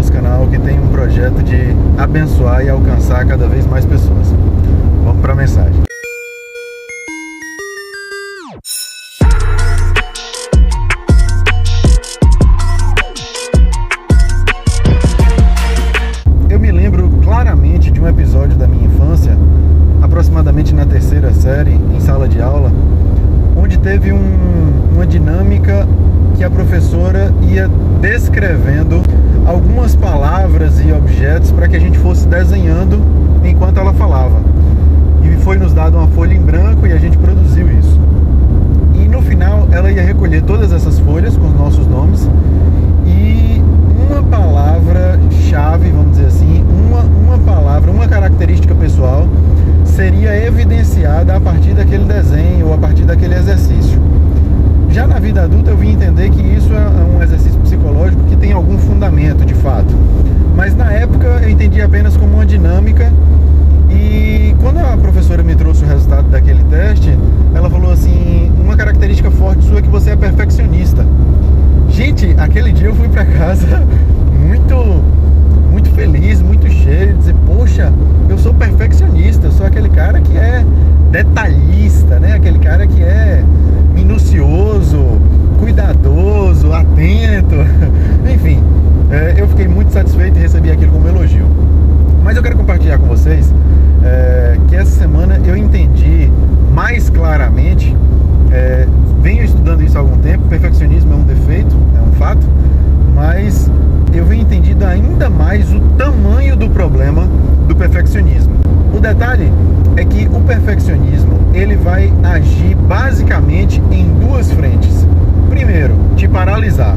nosso canal, que tem um projeto de abençoar e alcançar cada vez mais pessoas. Vamos para a mensagem. Eu me lembro claramente de um episódio da minha infância, aproximadamente na terceira série, em sala de aula, onde teve uma dinâmica que a professora ia descrevendo algumas palavras e objetos para que a gente fosse desenhando enquanto ela falava. E foi nos dado uma folha em branco e a gente produziu isso. E no final ela ia recolher todas essas folhas com os nossos nomes e uma palavra-chave, vamos dizer assim, uma palavra, uma característica pessoal seria evidenciada a partir daquele desenho ou a partir daquele exercício. Já na vida adulta eu vim entender que isso é um exercício psicológico que tem algum fundamento de fato. Mas na época eu entendi apenas como uma dinâmica, e quando a professora me trouxe o resultado daquele teste, ela falou assim: uma característica forte sua é que você é perfeccionista. Gente, aquele dia eu fui pra casa muito feliz, muito cheio, de dizer, poxa, eu sou perfeccionista, eu sou aquele cara que é detalhista, né? Aquele cara que é minucioso, cuidadoso, atento, enfim, eu fiquei muito satisfeito e recebi aquilo como elogio. Mas eu quero compartilhar com vocês que essa semana eu entendi mais claramente, venho estudando isso há algum tempo, perfeccionismo é um defeito, é um fato, mas eu venho entendido ainda mais o tamanho do problema do perfeccionismo. O detalhe é que o perfeccionismo, ele vai agir basicamente em duas frentes. Primeiro, te paralisar.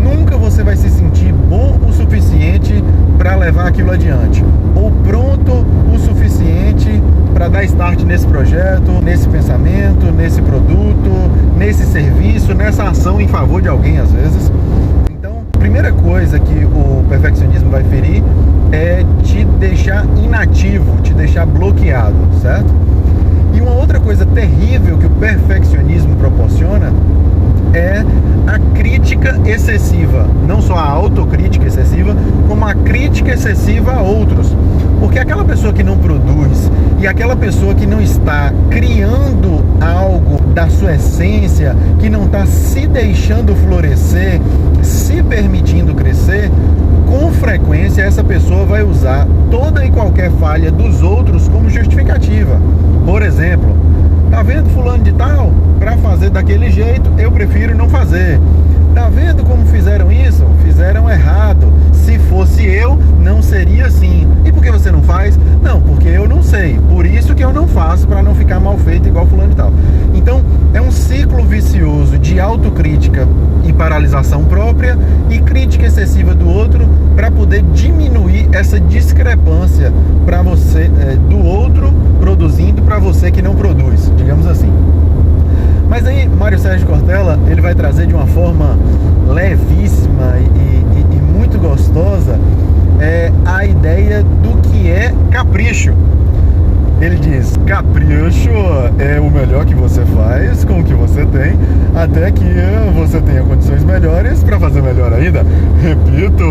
Nunca você vai se sentir bom o suficiente para levar aquilo adiante, ou pronto o suficiente para dar start nesse projeto, nesse pensamento, nesse produto, nesse serviço, nessa ação em favor de alguém às vezes. Então, a primeira coisa que o perfeccionismo vai ferir é te deixar inativo, te deixar bloqueado, certo? E uma outra coisa terrível que o perfeccionismo proporciona é a crítica excessiva, não só a autocrítica excessiva, como a crítica excessiva a outros. Porque aquela pessoa que não produz e aquela pessoa que não está criando algo da sua essência, que não está se deixando florescer, se permitindo crescer, com frequência essa pessoa vai usar toda e qualquer falha dos outros como justificativa. Por exemplo, tá vendo fulano de tal? Para fazer daquele jeito, eu prefiro não fazer. Tá vendo como fizeram isso? Fizeram errado. Se fosse eu, não seria assim. E por que você não faz? Não, porque eu não sei. Por isso que eu não faço, para não ficar mal feito igual fulano de tal. Então, é um ciclo vicioso de autocrítica e paralisação própria e crítica excessiva do outro para poder diminuir essa discrepância para você, do outro produzindo para você que não produz, digamos assim. Mas aí, Mário Sérgio Cortella, ele vai trazer de uma forma levíssima e muito gostosa a ideia do que é capricho. Ele diz: capricho é o melhor que você faz com o que você tem, até que você tenha condições melhores para fazer melhor ainda. Repito,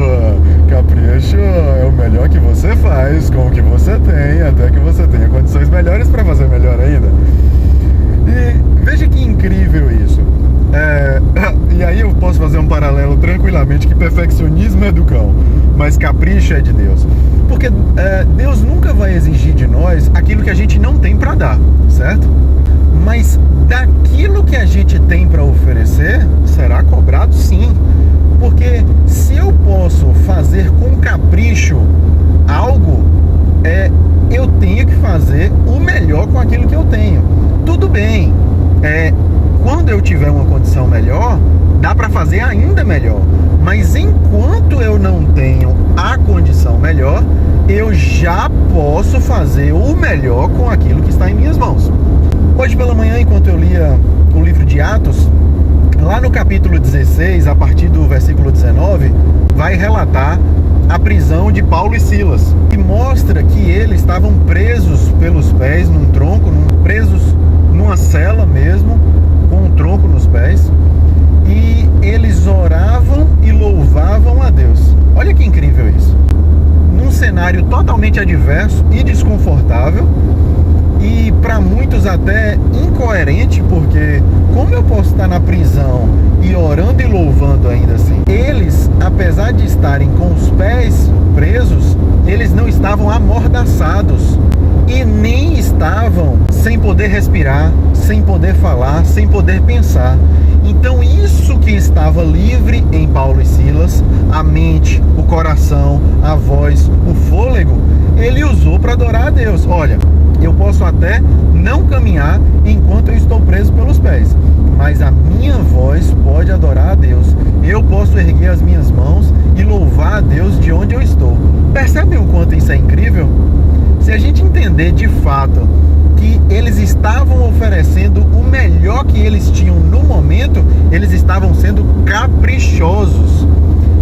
capricho é o melhor que você faz com o que você tem, até que você tenha condições melhores para fazer melhor ainda. E veja que incrível isso. E aí eu posso fazer um paralelo tranquilamente, que perfeccionismo é do cão, mas capricho é de Deus. Porque Deus nunca vai exigir de nós aquilo que a gente não tem para dar, certo? Mas daquilo que a gente tem para oferecer, será cobrado sim. Porque se eu posso fazer com capricho algo, eu tenho que fazer o melhor com aquilo que eu tenho. Tudo bem, quando eu tiver uma condição melhor, dá para fazer ainda melhor. Mas enquanto eu não tenho a condição melhor, eu já posso fazer o melhor com aquilo que está em minhas mãos. Hoje pela manhã, enquanto eu lia o livro de Atos, lá no capítulo 16, a partir do versículo 19, vai relatar a prisão de Paulo e Silas, e mostra que eles estavam presos pelos pés num tronco, presos numa cela mesmo, com um tronco nos pés, e eles oravam e louvavam a Deus. Olha que incrível isso. Num cenário totalmente adverso e desconfortável, e para muitos até incoerente, porque como eu posso estar na prisão e orando e louvando ainda assim? Eles, apesar de estarem com os pés presos, eles não estavam amordaçados e nem estavam sem poder respirar, sem poder falar, sem poder pensar. Então isso que estava livre em Paulo e Silas, a mente, o coração, a voz, o fôlego, ele usou para adorar a Deus. Olha, eu posso até não caminhar enquanto eu estou preso pelos pés, mas a minha voz pode adorar a Deus. Eu posso erguer as minhas mãos e louvar a Deus de onde eu estou. Percebem o quanto isso é incrível? Se a gente entender de fato que eles estavam oferecendo o melhor que eles tinham no momento, eles estavam sendo caprichosos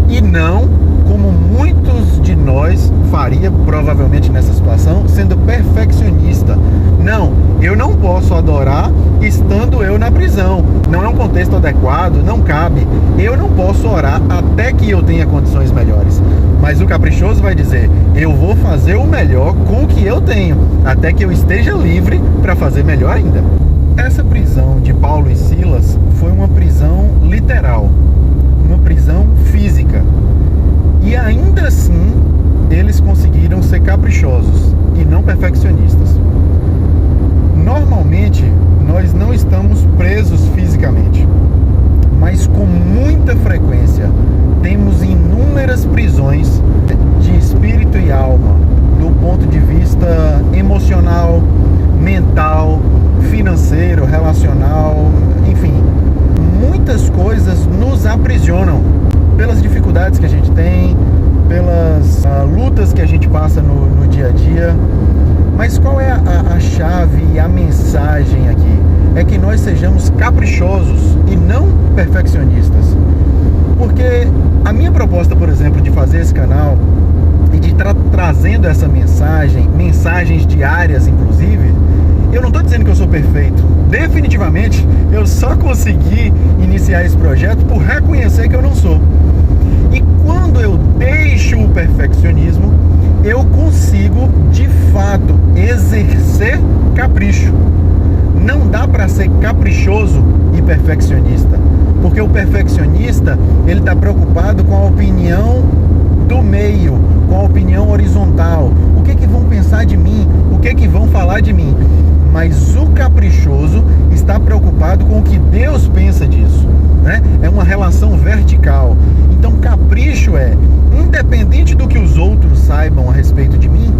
e não como muitos de nós faria provavelmente nessa situação, sendo perfeccionista. Não, eu não posso adorar estando eu na prisão. Não é um contexto adequado, não cabe. Eu não posso orar até que eu tenha condições melhores. Mas o caprichoso vai dizer, eu vou fazer o melhor com o que eu tenho, até que eu esteja livre para fazer melhor ainda. Essa prisão de Paulo e Silas foi uma prisão literal, uma prisão física. E ainda assim, eles conseguiram ser caprichosos e não perfeccionistas. Normalmente, nós não estamos presos fisicamente, mas com muita frequência temos inúmeras prisões de espírito e alma, do ponto de vista emocional, mental, financeiro, relacional, enfim. Muitas coisas nos aprisionam pelas dificuldades que a gente tem, pelas lutas que a gente passa no dia a dia. Mas qual é a chave e a mensagem aqui? É que nós sejamos caprichosos e não perfeccionistas. Porque a minha proposta, por exemplo, de fazer esse canal e de trazendo essa mensagem, mensagens diárias inclusive, eu não estou dizendo que eu sou perfeito. Definitivamente, eu só consegui iniciar esse projeto por reconhecer que eu não sou. E quando eu deixo o perfeccionismo, eu consigo, de fato, exercer capricho. Não dá para ser caprichoso e perfeccionista, porque o perfeccionista, ele está preocupado com a opinião do meio, com a opinião horizontal. O que vão pensar de mim? O que vão falar de mim? Mas o caprichoso está preocupado com o que Deus pensa disso, né? É uma relação vertical. Então, capricho é, independente do que os outros saibam a respeito de mim,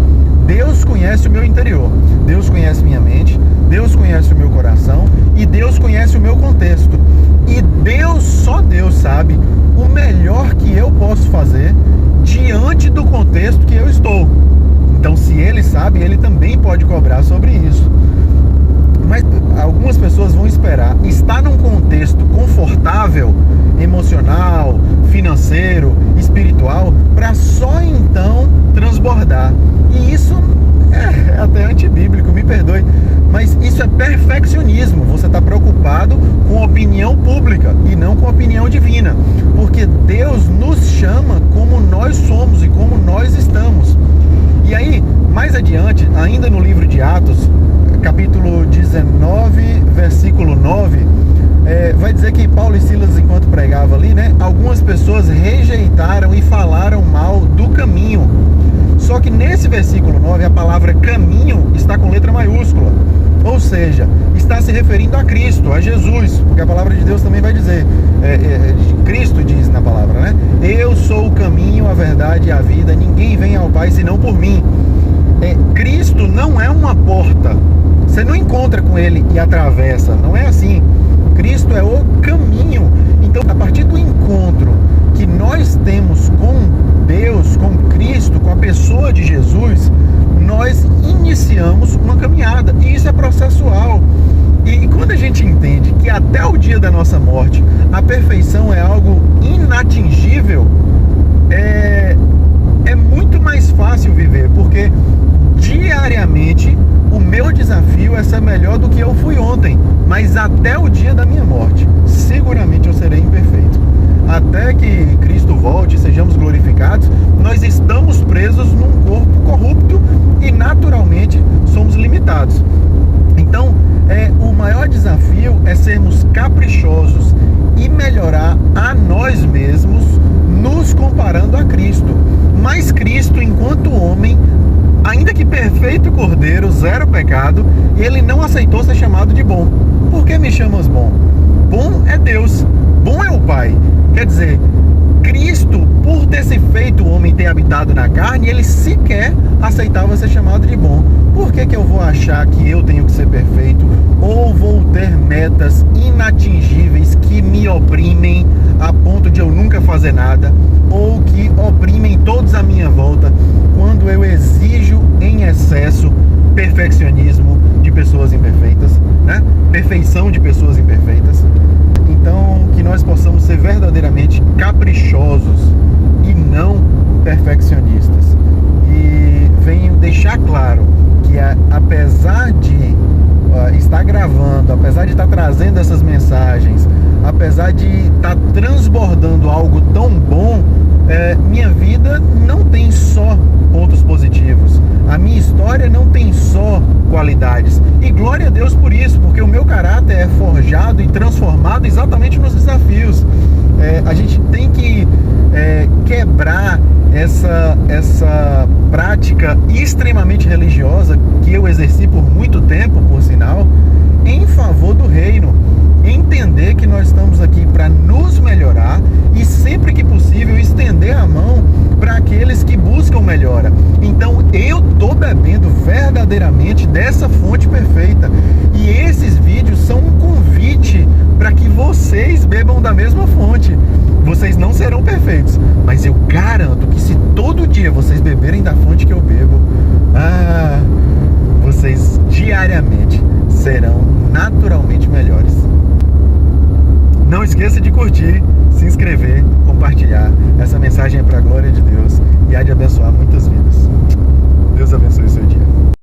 Deus conhece o meu interior, Deus conhece minha mente, Deus conhece o meu coração e Deus conhece o meu contexto. E Deus, só Deus sabe o melhor que eu posso fazer diante do contexto que eu estou. Então, se Ele sabe, Ele também pode cobrar sobre isso. Mas algumas pessoas vão esperar estar num contexto confortável, emocional, financeiro, espiritual, para só então transbordar. E isso é até antibíblico, me perdoe, mas isso é perfeccionismo. Você está preocupado com a opinião pública e não com a opinião divina, porque Deus nos chama como nós somos e como nós estamos. E aí, mais adiante, ainda no livro de Atos, capítulo 19, versículo 9, vai dizer que Paulo e Silas, enquanto pregava ali, né, algumas pessoas rejeitaram e falaram mal do caminho. Só que nesse versículo 9, a palavra caminho está com letra maiúscula. Ou seja, está se referindo a Cristo, a Jesus, porque a palavra de Deus também vai dizer, Cristo diz na palavra, né? Eu sou o caminho, a verdade e a vida, ninguém vem ao Pai senão por mim. Cristo não é uma porta, você não encontra com Ele e atravessa, não é assim. Cristo é o caminho. Então, a partir do encontro que nós temos com Deus, com Cristo, com a pessoa de Jesus, nós iniciamos uma caminhada, e isso é processual. E quando a gente entende que até o dia da nossa morte a perfeição é algo inatingível, é muito mais fácil viver, porque diariamente o meu desafio é ser melhor do que eu fui ontem, mas até o dia da minha morte, seguramente eu serei imperfeito. Até que Cristo volte e sejamos glorificados, nós estamos presos num corpo corrupto e naturalmente somos limitados. Então, o maior desafio é sermos caprichosos e melhorar a nós mesmos, nos comparando a Cristo. Mas Cristo, enquanto homem, ainda que perfeito cordeiro, zero pecado, ele não aceitou ser chamado de bom. Por que me chamas bom? Bom é Deus, bom é o Pai. Quer dizer, Cristo, por ter se feito homem e ter habitado na carne, ele sequer aceitava ser chamado de bom. Por que eu vou achar que eu tenho que ser perfeito? Ou vou ter metas inatingíveis que me oprimem a ponto de eu nunca fazer nada? Ou que oprimem todos à minha volta quando eu exijo em excesso perfeccionismo de pessoas imperfeitas, né? Perfeição de pessoas imperfeitas. Então, que nós possamos ser verdadeiramente caprichosos e não perfeccionistas. E venho deixar claro que apesar de estar gravando, apesar de estar trazendo essas mensagens, apesar de estar transbordando algo tão bom, minha vida não tem só pontos positivos. A minha história não tem só qualidades. E glória a Deus por isso, porque o meu caráter é forjado e transformado exatamente nos desafios. A gente tem que quebrar essa prática extremamente religiosa que eu exerci por muito tempo, por sinal, em favor do reino. Entender que nós estamos aqui para nos melhorar e sempre que possível estender a mão para aqueles que buscam melhora. Então eu estou bebendo verdadeiramente dessa fonte perfeita, e esses vídeos são um convite para que vocês bebam da mesma fonte. Vocês não serão perfeitos, mas eu garanto que se todo dia vocês beberem da fonte que eu bebo, vocês diariamente serão naturalmente melhores. Não esqueça de curtir, se inscrever, compartilhar. Essa mensagem é para a glória de Deus e há de abençoar muitas vidas. Deus abençoe o seu dia.